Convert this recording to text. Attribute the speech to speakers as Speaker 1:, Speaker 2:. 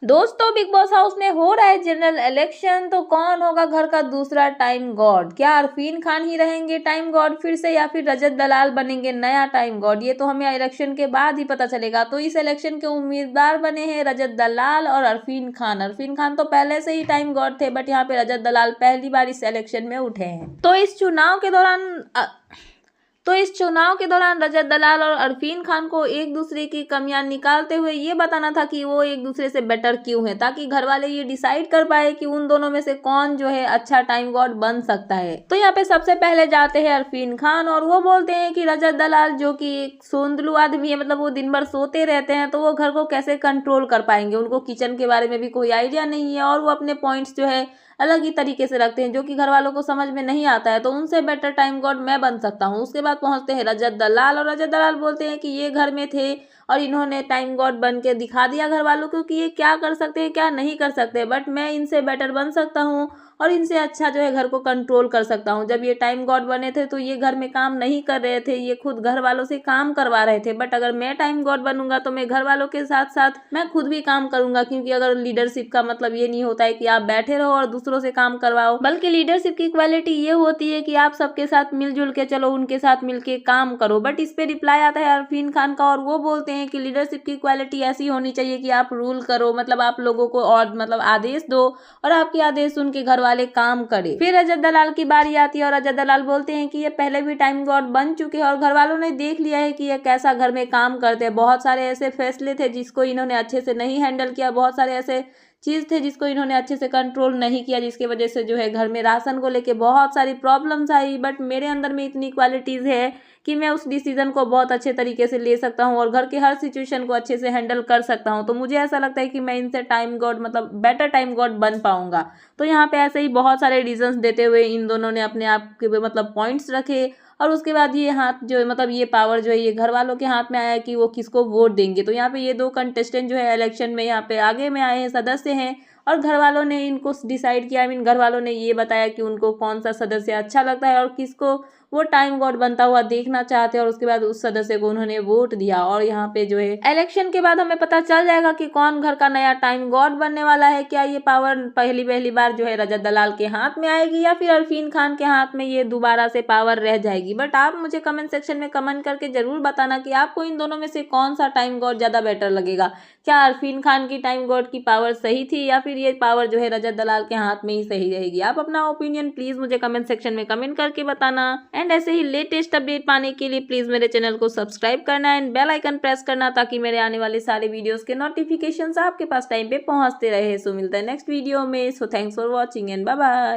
Speaker 1: दोस्तों, big boss house में हो रहा है जनरल इलेक्शन, तो कौन होगा घर का दूसरा टाइम गॉड? क्या अरफीन खान ही रहेंगे टाइम गॉड फिर से, या फिर रजत दलाल बनेंगे नया टाइम गॉड? ये तो हमें इलेक्शन के बाद ही पता चलेगा। तो इस इलेक्शन के उम्मीदवार बने हैं रजत दलाल और अरफीन खान। अरफीन खान तो पहले से ही टाइम गॉड थे, बट यहाँ पे रजत दलाल पहली बार इस इलेक्शन में उठे हैं। तो इस चुनाव के दौरान रजत दलाल और अरफीन खान को एक दूसरे की कमियां निकालते हुए ये बताना था कि वो एक दूसरे से बेटर क्यों है, ताकि घर वाले ये डिसाइड कर पाए कि उन दोनों में से कौन जो है अच्छा टाइम गॉड बन सकता है। तो यहाँ पे सबसे पहले जाते हैं अरफीन खान, और वो बोलते हैं कि रजत दलाल जो कि एक सोंदलू आदमी है, मतलब वो दिन भर सोते रहते हैं, तो वो घर को कैसे कंट्रोल कर पाएंगे? उनको किचन के बारे में भी कोई आइडिया नहीं है, और वो अपने पॉइंट्स जो है अलग ही तरीके से रखते हैं, जो कि घर वालों को समझ में नहीं आता है। तो उनसे बेटर टाइम गॉड मैं बन सकता हूँ। उसके बाद पहुंचते हैं रजत दलाल, और रजत दलाल बोलते हैं कि ये घर में थे और इन्होंने टाइम गॉड बन के दिखा दिया घर वालों को कि ये क्या कर सकते हैं क्या नहीं कर सकते, बट मैं इनसे बेटर बन सकता हूँ और इनसे अच्छा जो है घर को कंट्रोल कर सकता हूँ। जब ये टाइम गॉड बने थे तो ये घर में काम नहीं कर रहे थे, ये खुद घर वालों से काम करवा रहे थे, बट अगर मैं टाइम गॉड बनूंगा तो मैं घर वालों के साथ साथ मैं खुद भी काम करूंगा। क्योंकि अगर लीडरशिप का मतलब ये नहीं होता है कि आप बैठे रहो और दूसरों से काम करवाओ, बल्कि लीडरशिप की क्वालिटी ये होती है कि आप सबके साथ मिलजुल के चलो, उनके साथ मिलके काम करो। बट इस पे रिप्लाई आता है अरफीन खान का, और वो बोलते हैं कि लीडरशिप की क्वालिटी ऐसी होनी चाहिए कि आप रूल करो, मतलब आप लोगों को और मतलब आदेश दो और आपके आदेश सुन के घर वाले काम करें। फिर रजत दलाल की बारी आती है, और रजत दलाल बोलते हैं कि ये पहले भी टाइम गॉड बन चुके हैं और घर वालों ने देख लिया है कि ये कैसा घर में काम करते हैं। बहुत सारे ऐसे फैसले थे जिसको इन्होंने अच्छे से नहीं हैंडल किया, बहुत सारे ऐसे चीज थे जिसको इन्होंने अच्छे से कंट्रोल नहीं किया, जिसकी वजह से जो है घर में राशन को लेके बहुत सारी प्रॉब्लम्स आई। बट मेरे अंदर में इतनी क्वालिटीज है कि मैं उस डिसीजन को बहुत अच्छे तरीके से ले सकता हूँ और घर के हर सिचुएशन को अच्छे से हैंडल कर सकता हूँ। तो मुझे ऐसा लगता है कि मैं इनसे टाइम गॉड मतलब बेटर टाइम गॉड बन पाऊंगा। तो यहाँ पे ऐसे ही बहुत सारे रीजंस देते हुए इन दोनों ने अपने आप के मतलब पॉइंट्स रखे, और उसके बाद ये हाथ जो है मतलब ये पावर जो है ये घर वालों के हाथ में आया कि वो किसको वोट देंगे। तो यहाँ पे ये दो कंटेस्टेंट जो है इलेक्शन में यहाँ पे आगे में आए हैं, सदस्य हैं, और घर वालों ने इनको डिसाइड किया। घर वालों ने ये बताया कि उनको कौन सा सदस्य अच्छा लगता है और किसको वो टाइम गॉड बनता हुआ देखना चाहते हैं, और उसके बाद उस सदस्य को उन्होंने वोट दिया। और यहाँ पे जो है इलेक्शन के बाद हमें पता चल जाएगा कि कौन घर का नया टाइम गॉड बनने वाला है। क्या ये पावर पहली बार जो है रजत दलाल के हाथ में आएगी, या फिर अरफीन खान के हाथ में ये दोबारा से पावर रह जाएगी? बट आप मुझे कमेंट सेक्शन में कमेंट करके जरूर बताना कि आपको इन दोनों में से कौन सा टाइम गॉड ज्यादा बेटर लगेगा। क्या अरफीन खान की टाइम गॉड की पावर सही थी, या फिर ये पावर जो है रजत दलाल के हाथ में ही सही रहेगी? आप अपना ओपिनियन प्लीज मुझे कमेंट सेक्शन में कमेंट करके बताना। एंड ऐसे ही लेटेस्ट अपडेट पाने के लिए प्लीज मेरे चैनल को सब्सक्राइब करना एंड बेल आइकन प्रेस करना, ताकि मेरे आने वाले सारे वीडियोस के नोटिफिकेशंस आपके पास टाइम पे पहुंचते रहे। सो मिलता है नेक्स्ट वीडियो में। So thanks for watching and bye bye.